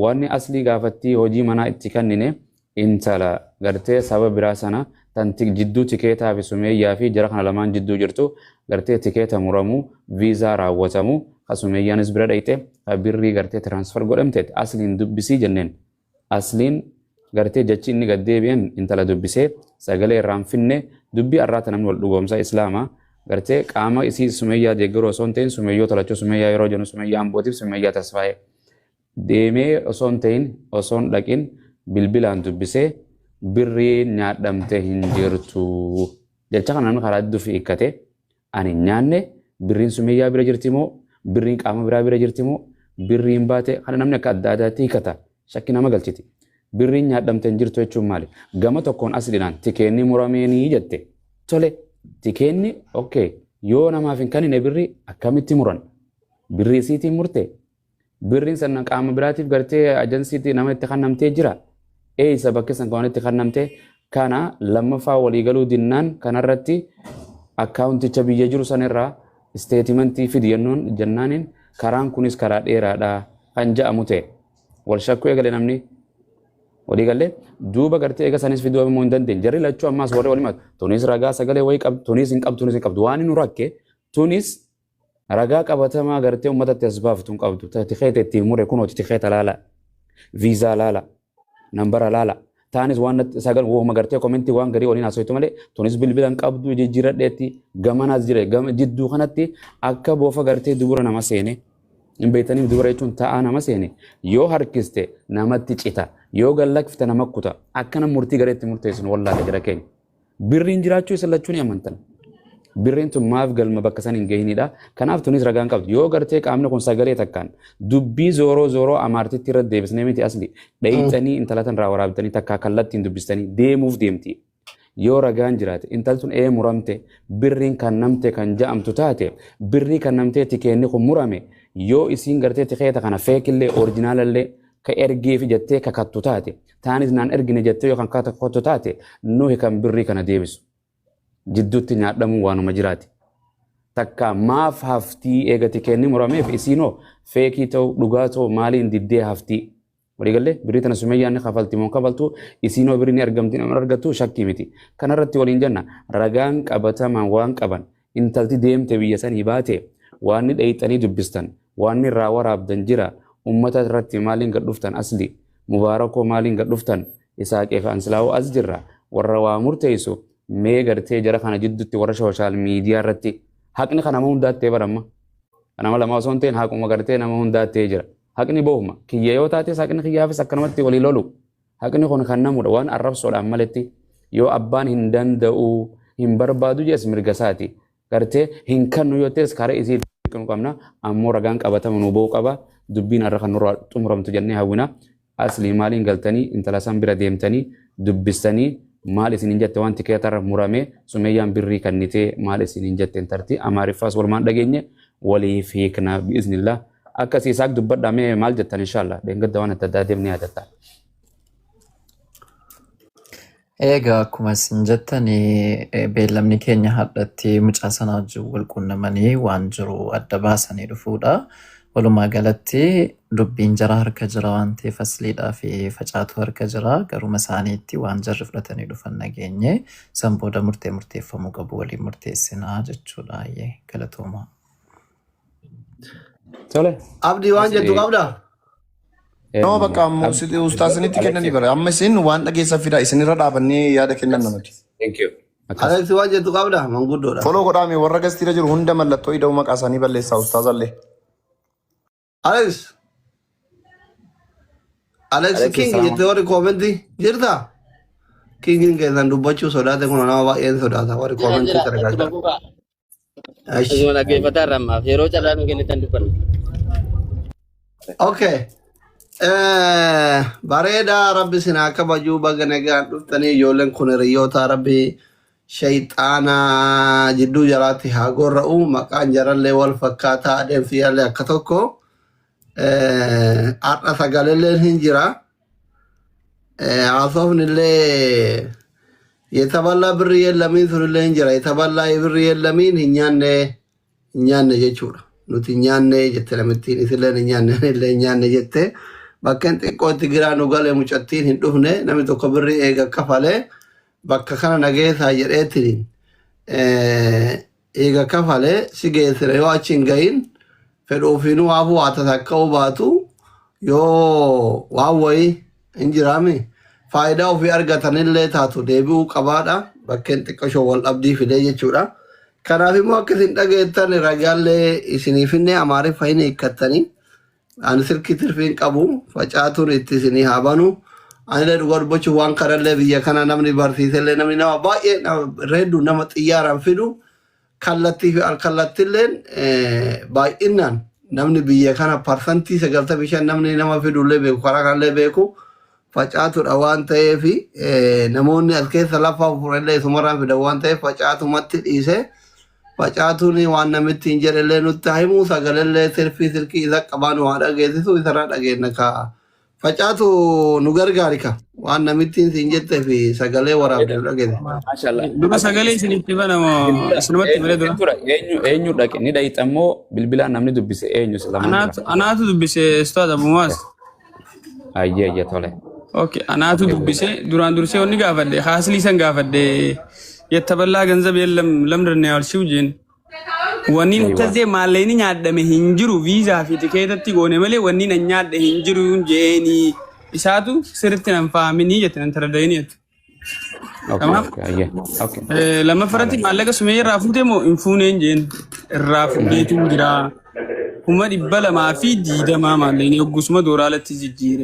wanni asli gaafatti hojii manaa itti kennine intala gartee saba biraa sana tanti jidduu tikeetaa fi sumeeyyaa fi jara kana lamaan jidduu jirtu gartee tikeeta muramu viizaa raawwatamu kasumeeyyaanis bira dhayte birrii gartee transfer godhamte asliin dubbisii jenneen asliin gartee jechi inni gaddeebi'an intala dubbisee sagalee irraan finne dubbii arraata namni wal dhugoomsa islaamaa gartee qaama isii sumeeyyaa deeggaruu osoo hin ta'in sumeeyyoo tolachuu sumeeyyaa yeroo jennu sumeeyyaa ambootiif sumeeyyaa tasfaa'ee deemee osoo hin ta'in osoo hin dhaqin bilbilaan dubbisee birrii nyaadhamte hin jirtu jecha kana namni karaa dudduufi hiikkate ani nyaanne birriin sumeeyyaa bira jirti moo birriin qaama biraa bira jirti moo birriin baate kana namni akka adda addaatti hiikkata shakki nama galchiti birriin nyaadhamte hin jirtu jechuun maali gama tokkoon asliidhaan tikeenni murameenii jette tole tikeenni okay yoo namaaf hin kennine birrii akkamitti muran birrii isiitiin murte birriin sanna qaama biraatiif gartee ajansiitti nama itti kennamtee jira isa bakka san kawan itti kennamtee kana lammaffaa waliigaluu dinnaan kanarratti akkaawunticha biyya jiru sanirraa isteetimentii fidi jennaaniin karaan kunis karaa dheeraadha kan ja'amu ta'e wal shakkuu eegale namni waliigalee duuba gartee eega sanis fiduu ammoo hin dandeenye jarri lachuu ammaas warri waliin tunis ragaa sagalee wayii qabdu tunis hin qabdu waan nu rakke tunis ragaa qabatamaa gartee uummatatti as baaftu hin qabdu tikeeta ittiin mure kunooti tikeeta laala viizaa laala nambara laala taanis waan sagal wooma gartee komentii waan garii waliin haasawaitu malee tunis bilbilan qabdu jijjiiradheetti gamanaas jire jidduu kanatti akka boofa gartee dubura nama seene in beeytaniif dubara jechuun ta'aa nama seene yoo harkiste namatti cita yoo gallakfite nama kuta akkana murtii gareetti murteessinu wallaale jira keenya birriin jiraachuu isa lachuun amantan birriin tun maaf galma bakka san hin gahinidha kanaaf tunis ragaan qabdu yoo gartee qaamni kun sagalee takkaan dubbii zooroo amaartitti irra deebisnee miti asli dhayitanii intalatan raa waraabtanii takkaa kallattiin dubbistanii deemuuf deemti yoo ragaan jiraate intaltun muramte birriin kan namte kan ja'amtu taate birrii kan namtee tikeenni kun murame yoo isiin gartee tikeeta kana feekillee orijinaalallee ka ergee fi jettee kakattu taate taanis naan ergine jettee yookaan kakattu taate nuhi kan birrii kana deebisu jidduutti nyaadhamuu waanuma jiraati takka maaf haftii eega tikeenni murameef isiinoo feekii ta'u dhugaa ta'u maaliin diddee haftii waliigalee birrii tana sumeeyyaanni kafalti moo kafaltu isiinoo birrii ni argamti nama argattu shakkii miti kanarratti waliin jenna ragaan qabatamaan waan qaban intalti deemte biyya sanii baate waan ni dhayxanii dubbistan waan ni irraa waraabdan jira ummata irratti maaliin gad dhuftan asli mubaarakoo maaliin gad dhuftan isaaqee fi ansilaawoo as jirra warra waa murteessu mee gartee jara kana jidduutti warra sooshaal miidiyaa irratti haqni kana nama hundaattee baramma nama lama osoo hin ta'in haquma gartee nama hundaattee jira haqni bohuma kiyya yoo taates haqni kiyyaafis akkanumatti walii lolu haqni kun kan namudha waan arrabsoodhaan maletti yoo abbaan hin danda'u hin barbaadu jees mirgasaati gartee hin kannu yoo ta'es karaa isii dhiqnu qabna ammoo ragaan qabatama nu ba'uu qaba dubbiin arra kan nurraa xumuramtu jennee hawwina asli maaliin galtanii intala san bira deemtanii dubbistanii maal isinin jette waan tikeetarra murame sumeeyyaan birrii kannitee maal isinin jette intarti amaariffaas walumaan dhageenye waliif hiikna biiznillah akkasii isaak dubbadhamee maal jettan inshallah dheengadda waan adda addaa deemnee yaadatta. Egaa akkuma isin jettan beellamni keenya hadhatti mucaa sanaa wajjin wal quunnamanii waan jiru adda baasanii dhufuudha. Walumaa galatti dubbiin jara harka jira waan ta'eef asliidhaa fi facaatu harka jira garuma isaaniitti waan jarri fudhatanii dhufan nageenye san booda murteeffamuu qabu waliin murteessinaa jechuudha galatooma. Tole. Abdii waan jettu qabdaa? No bakka ustaasinitti kennanii bara amma isin waan dhageessa fida isinirra dhaabannee yaada kennan namati. Thank you. Alex waan jettu qabdaa manguddoodha. Foloo godhaame warra gastiira jiru hunda mallattoo ida'uu maqaa isaanii balleessaa ustaazallee. Alex King jettee warri koomentii jirta? Kingin keessan dubbachuu sodaate kun nama baay'een sodaata warri koomentii gargaarta. Asuma dhaggeeffataa rammaaf yeroo carraan kennitan dubbanna. Okay. Bareeda rabbi sinaa kabajuu baga nagaan dhuftanii ijoolleen kun hiriyoota rabbi shayxaana jidduu jaraatti haa gorra'u maqaan jarallee wal fakkaataa adeemsi yaallee akka tokko har'a sagalelleen hin jira haasofnillee የተበላ ብር የለሚን ሱንልህ እንጀራ የተበላ ብር የለሚን እኛነ ጀቹራ ኑት እኛነ ጀተለምቲን ስለነ እኛነ ለእኛነ ጀተ bakkeen xiqqoo itti giraa nu galee mucattiin hin dhufne namni tokko birrii eega kafalee bakka kana nageessaa jedheetiin eega kafalee si geessire yoo achi hin gahin fedhuufiinuu waafuu waa tasakka'uu baatu yoo waan wayii hin jiraame faayidaa ofii argatanillee taatu deebi'uu qabaadha bakkeen xiqqashoo wal dhabdii fidee jechuudha. Kanaaf immoo akka isin dhageettan ragaallee isiniifinne Amaariffa hin hiikkattanii ani silkii tirfiin qabu facaatuun itti isinii haa banu anillee dhugaa dubbachuuf waan kanallee biyya kana namni barsiisellee namni nama baay'ee reeddu nama xiyyaaraan fidu kallattii fi alkallattiilleen baay'inaan namni biyya kana parsantii 95 namni nama fidullee beeku karaa kanallee beeku facaatudha waan ta'eef namoonni as keessa lafa furellee sumarraan fidan waan ta'eef facaatumatti dhiise facaatuun waan namitti hin jedhellee nutti himu sagalellee silkii isa qabaan waa dhageessisu isarraa dhageenna ka'a. Facaatu nu gargaari ka waan namitti hin jettee fi sagalee waraabdee dhageessisa. Dura sagalee isinitti banamoo isinumatti filee dura. Eenyu dhaqe ni dhayitammoo bilbilaan namni dubbise eenyu anaatu dubbise Ustaad Abumaas. Ayye tole. Okay anaatu dubbise duraan dursee onni gaafadhe haasli san gaafadhe የተበላ ገንዘብ የለም ለምንድን ነው ያልሽው ጂን ወኒን ተዜ ማለኒ ያደመ ሂንጅሩ ቪዛ ፊት ከየተቲ ጎነ መለ ወኒን ኛደ ሂንጅሩ ጄኒ ኢሳቱ ስርትነን ፋሚኒ የተነን ተረዳይኒት ኦኬ ለመፈረቲ ማለቀ ሱሜ ራፉቴ ሞ ኢንፉኔን ጂን ራፉ ቤቱን ጅራ ሁመ ዲበለ ማፊ ዲደማ ማለኒ ወጉስመ ዶራለት ጂጂሬ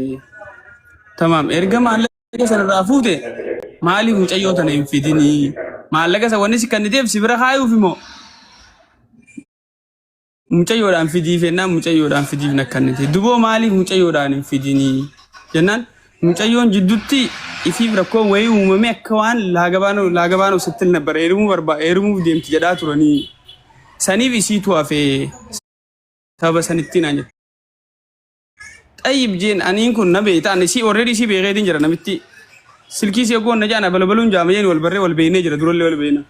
تمام erga maallaqe san rafuute maali mucayyoo tana hin fidini maallaqe san wanni sikanniteef sibira haayuuf immoo mucayyoodhaan fidiif ennaan mucayyoodhaan fidiif nakkannite duboo maaliif mucayyoodhaan hin fidini jennaan mucayyoon jidduutti ifiif rakkoon wayii uumame akka waan laagabaanoo sittil nabbar eerumuuf deemti jedhaa turanii saniif isiitu hafee saba sanittiin aan jette. طيب جين أنين كن نبي تاني سي already سي بيغيدين جرا نمتي سلكي سي يقول نجانا بلبلون جامعين والبرة والبينة جرا دور اللي والبينة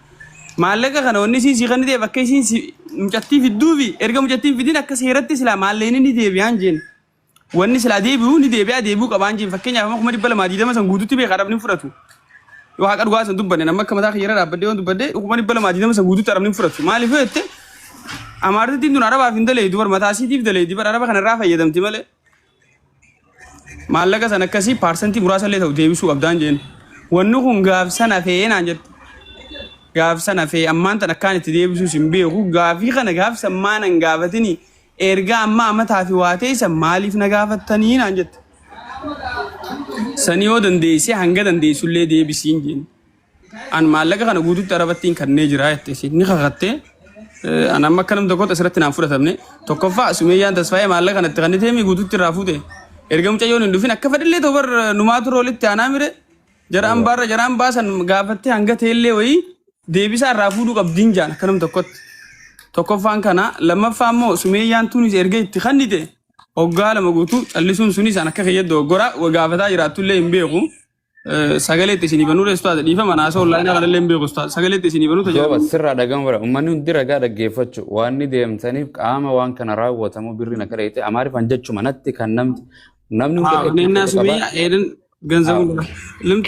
معلقة خنا وني سي خنا دي بكيسين سي مجتين في الدوبي إرجع مجتين في دين أكسيرت سلا معلقين ندي بيان جين وني سلا دي بيو ندي بيا دي بيو كبان جين فكين يا فما بلا ما دي مثلا غودو تبي خراب نفرتو وهاك أرجع سندوب بني نما كم ذاك يرى رابدي وندوب بدي وكمان بلا ما دي مثلا غودو ترى نفرتو ما اللي فيه إنت أمارت دين دون عربة فين دليل دور متاسي دي دليل دي بر عربة خنا رافع يدم تمله maallaqa sana akkasii parsantii muraasallee ta'u deebisuu qabdaan jeen wanni kun gaafsan hafee naan jette gaafsan hafee ammaan tan akkaan itti deebisuus hin beeku gaafii kana gaafsan maanan gaafatini erga amma amataa fi waa ta'e san maaliif na gaafattanii naan jette sani yoo dandeessee hanga dandeessullee deebisiin jeen an maallaqa kana guututti arabattiin kannee jira jette ni kakattee an amma akka nam tokkotti asirratti naan fudhatamne tokkoffaa sumeeyyaan tasfaayee maallaqa kanatti kanniteemi guututti irraa fuute erga mucayyoon hin dhufin akka fedhillee ta'u bar numaatu roolitti aanaa mire jaraan baasan gaafattee hanga ta'ellee wayii deebisaa irraa fuudhuu qabdiin jaan akka nam tokkotti tokkoffaan kana lammaffaa immoo sumeeyyaan tunis erga itti kannite hoggaa lama guutuu callisuun sunis an akka keeyyaddo gora gaafataa jiraatullee hin beeku sagalee itti isinii banuu reestaata dhiifama naasoo olaanaa kanallee hin beeku sagalee itti isinii banuu tajaajila. Sirraa dhagamu bara uummanni hundi ragaa dhaggeeffachuu waan ni deemtaniif qaama waan kana raawwatamu birriin akka ta'e Amaariffaan jechuma natti kan namni ነና ሱሚያ ኤደን ገንዘቡ ልምት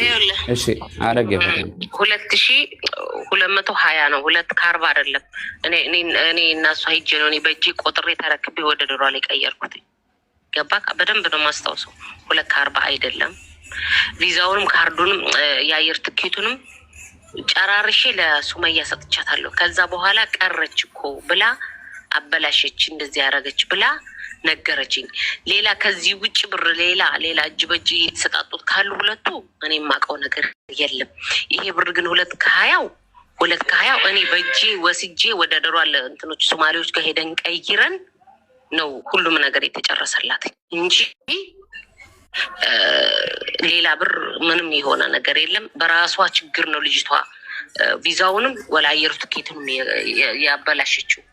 እሺ አደገፈኝ 2220 ነው 240 አይደለም እኔ እና እሷ ሂጄ ነው እኔ በእጄ ቆጥሬ ተረክቤ ወደ ዶሮ ላይ ቀየርኩት ገባክ በደንብ ነው ማስታወሰው 240 አይደለም ቪዛውንም ካርዱንም የአየር ትኬቱንም ጨራርሼ ለሱመያ ሰጥቻታለሁ ከዛ በኋላ ቀረች እኮ ብላ አበላሸች እንደዚህ ያረጋች ብላ ነገረችኝ ሌላ ከዚህ ውጭ ብር ሌላ እጅ በእጅ የተሰጣጡት ካሉ ሁለቱ እኔ ማቀው ነገር የለም ይሄ ብር ግን 220 እኔ በእጄ ወስጄ ወደ ደሮ አለ እንትኖች ሶማሌዎች ጋር ሄደን ቀይረን ነው ሁሉም ነገር የተጨረሰላት እንጂ ሌላ ብር ምንም የሆነ ነገር የለም በራሷ ችግር ነው ልጅቷ ቪዛውንም ወላ አየር ትኬቱንም ያበላሸችው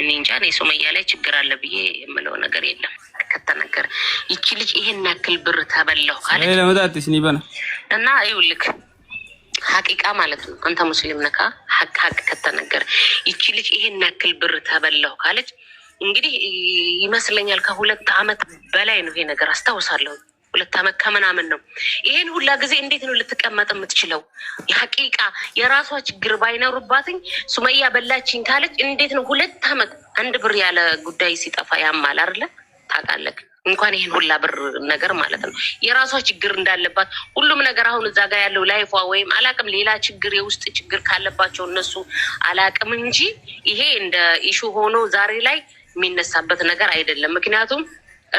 እኔ እንጃ እኔ ሱመያ ላይ ችግር አለ ብዬ የምለው ነገር የለም ከተነገረ ይቺ ልጅ ይሄን ያክል ብር ተበላው ካለች ለመጣጥሽ ኒባና እና ይውልክ ሐቂቃ ማለት ነው አንተ ሙስሊም ነካ ሐቅ ከተነገረ ይቺ ልጅ ይሄን ያክል ብር ተበላው ካለች እንግዲህ ይመስለኛል ከሁለት ዓመት በላይ ነው ይሄ ነገር አስታውሳለሁ። 2 ዓመት ከምናምን ነው። ይሄን ሁላ ጊዜ እንዴት ነው ልትቀመጥ የምትችለው? የሐቂቃ የራሷ ችግር ባይኖርባትኝ ሱመያ በላችኝ ካለች እንዴት ነው 2 ዓመት አንድ ብር ያለ ጉዳይ ሲጠፋ ያማል አይደለ? ታውቃለህ እንኳን ይሄን ሁላ ብር ነገር ማለት ነው የራሷ ችግር እንዳለባት ሁሉም ነገር አሁን እዛ ጋር ያለው ላይፏ ወይም አላቅም ሌላ ችግር የውስጥ ችግር ካለባቸው እነሱ አላቅም እንጂ ይሄ እንደ ኢሹ ሆኖ ዛሬ ላይ የሚነሳበት ነገር አይደለም። ምክንያቱም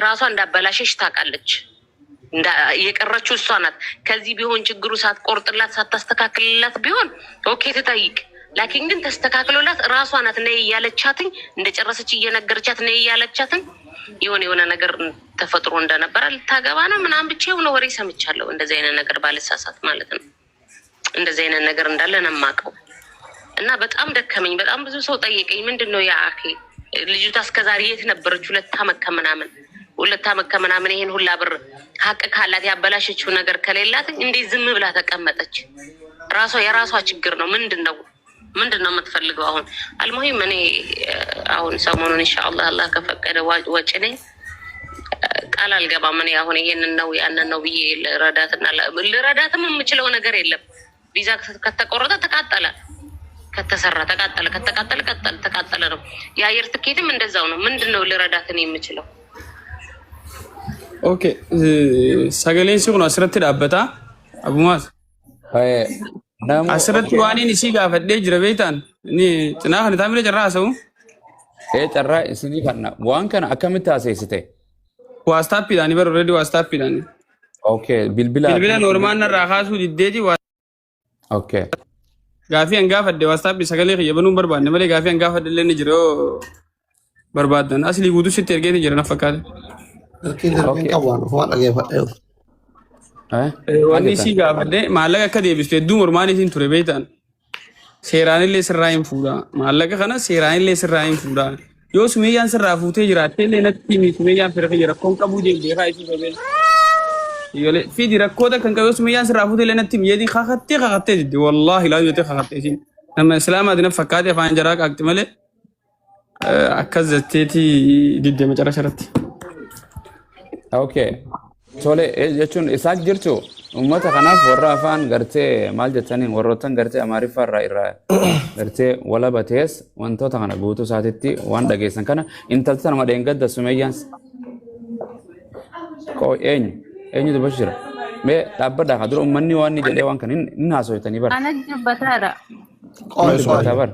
ራሷ እንዳበላሸሽ ታውቃለች። የቀረችው እሷ ናት። ከዚህ ቢሆን ችግሩ ሳትቆርጥላት ሳታስተካክልላት ቢሆን ኦኬ ትጠይቅ። ላኪን ግን ተስተካክሎላት ራሷ ናት ነይ እያለቻትኝ እንደጨረሰች እየነገረቻት ነይ እያለቻትኝ የሆነ ነገር ተፈጥሮ እንደነበረ ልታገባ ነው ምናምን ብቻ የሆነ ወሬ ሰምቻለሁ። እንደዚህ አይነት ነገር ባልሳሳት ማለት ነው። እንደዚህ አይነት ነገር እንዳለ ነው የማውቀው። እና በጣም ደከመኝ። በጣም ብዙ ሰው ጠየቀኝ። ምንድነው ያ አኺ ልጅቷ እስከዛሬ የት ነበረች? 2 ዓመት ከምናምን 2 ዓመት ከምናምን ይሄን ሁላ ብር ሀቅ ካላት ያበላሸችው ነገር ከሌላት እንዴት ዝም ብላ ተቀመጠች? ራሷ የራሷ ችግር ነው። ምንድነው የምትፈልገው? አሁን አልሙሂም እኔ አሁን ሰሞኑን ኢንሻአላህ አላህ ከፈቀደ ወጪ ነኝ ቃል አልገባም። እኔ አሁን ይሄንን ነው ያንን ነው ብዬ ልረዳትም የምችለው ነገር የለም። ቪዛ ከተቆረጠ ተቃጠለ፣ ከተሰራ ተቃጠለ፣ ከተቃጠለ ተቃጠለ ነው። የአየር ትኬትም እንደዛው ነው። ምንድነው ልረዳት እኔ የምችለው? ኦኬ ሰገሌን ሲሆን አስረት ዳበታ አቡማስ አስረት ዋኔን እሺ ጋፈዴ ጅረቤታን እኔ ጥና ከነ ታምለ ጨራሰው ጨራ እስኒ ከና ዋን ከና አከምታ አሰይስቴ ዋስታፕ ዳኒ በር ኦሬዲ ዋስታፕ ዳኒ ኦኬ ቢልቢላ ኖርማል ራኻሱ ዲዴጂ ኦኬ ጋፊ አንጋፈዴ ዋስታፕ ሰገሌ የበኑ በርባን መለ ጋፊ አንጋፈዴ ለኒ ጅሮ በርባደን አስሊ ጉዱ ሲተርጌት ጅረና ፈካደ wanni si gaafadde maallaqa akka deebistu hedduu mormaaniitiin ture beektan seeraanillee sirraa hin fuudha maallaqa kana seeraanillee sirraa hin fuudha yoo sumeyyaan sirraa fuutee jiraatte illee natti himi sumeyyaan fira kiyya rakkoon qabuu deebi'ee isii babeen ijoollee fiidi rakkoota kan qabu yoo sumeyyaan sirraa fuutee illee natti himi yeedii kakattee didde wallaahi laa yootee kakattee isin nama islaamaadina fakkaatee afaan jaraa qaaqxi malee akkas jetteetii didde macarasha irratti. Okay. Tole jechuun isaak jirtu ummata kanaaf warra afaan gartee maal jettaniin warroottan gartee amaariffaa irraa gartee wala batees wantoota kana guutuu isaatitti waan dhageessan kana intalti sana madeengadda sumeyyaan qoo eenyu dubbachuu jira mee dhaabbadhaa kadura ummanni waan ni jedhee waan kana hin haasoytanii bara. Ana dubbataadha. Dubbataa bara.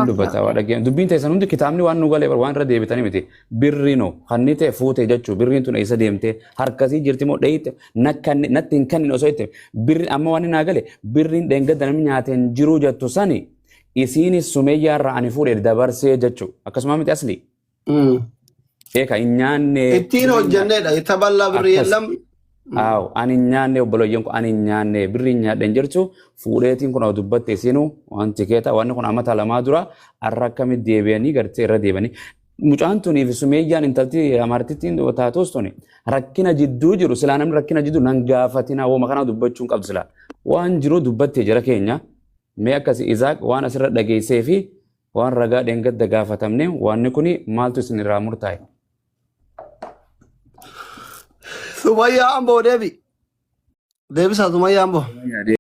Dubbataa waa dhageen dubbiin teessan hundi kitaabni waan nu galee bara waan irra deebitanii miti birri no kanni ta'e fuute jechuu birriin tun eessa deemtee harkasii jirti moo dheeyite natti hin kannin osoo itti birri amma waan naa gale birriin dheengadda namni nyaateen jiruu jettu sani isiinis sumeeyyaa irraa ani fuudhee dabarsee jechuu akkasuma miti asli. Eeka hin nyaanne. Ittiin hojjannedha itti bal'aa birri yeellam. Aw ani nyaanne obboloyyen ko ani nyaanne birri nyaadhen jirtu fuudheetiin kun dubbatte sinu wanti keeta wanni kun amata lamaa dura arrakami deebi'anii gartee irra deebanii mucaan tuniif sumeeyyaan intalti amartittiin taatus tuni rakkina jidduu jiru silaa namni rakkina jidduu nan gaafatina woo makana dubbachuun qabdu silaa waan jiru dubbatte jira keenya mee akkasi Isaaq waan asirra dhageessee fi waan ragaa dheengadda gaafatamne wanni kuni maaltu isin irraa murtaa'e. Sumayyaa amboo deebisaa Sumayyaa amboo.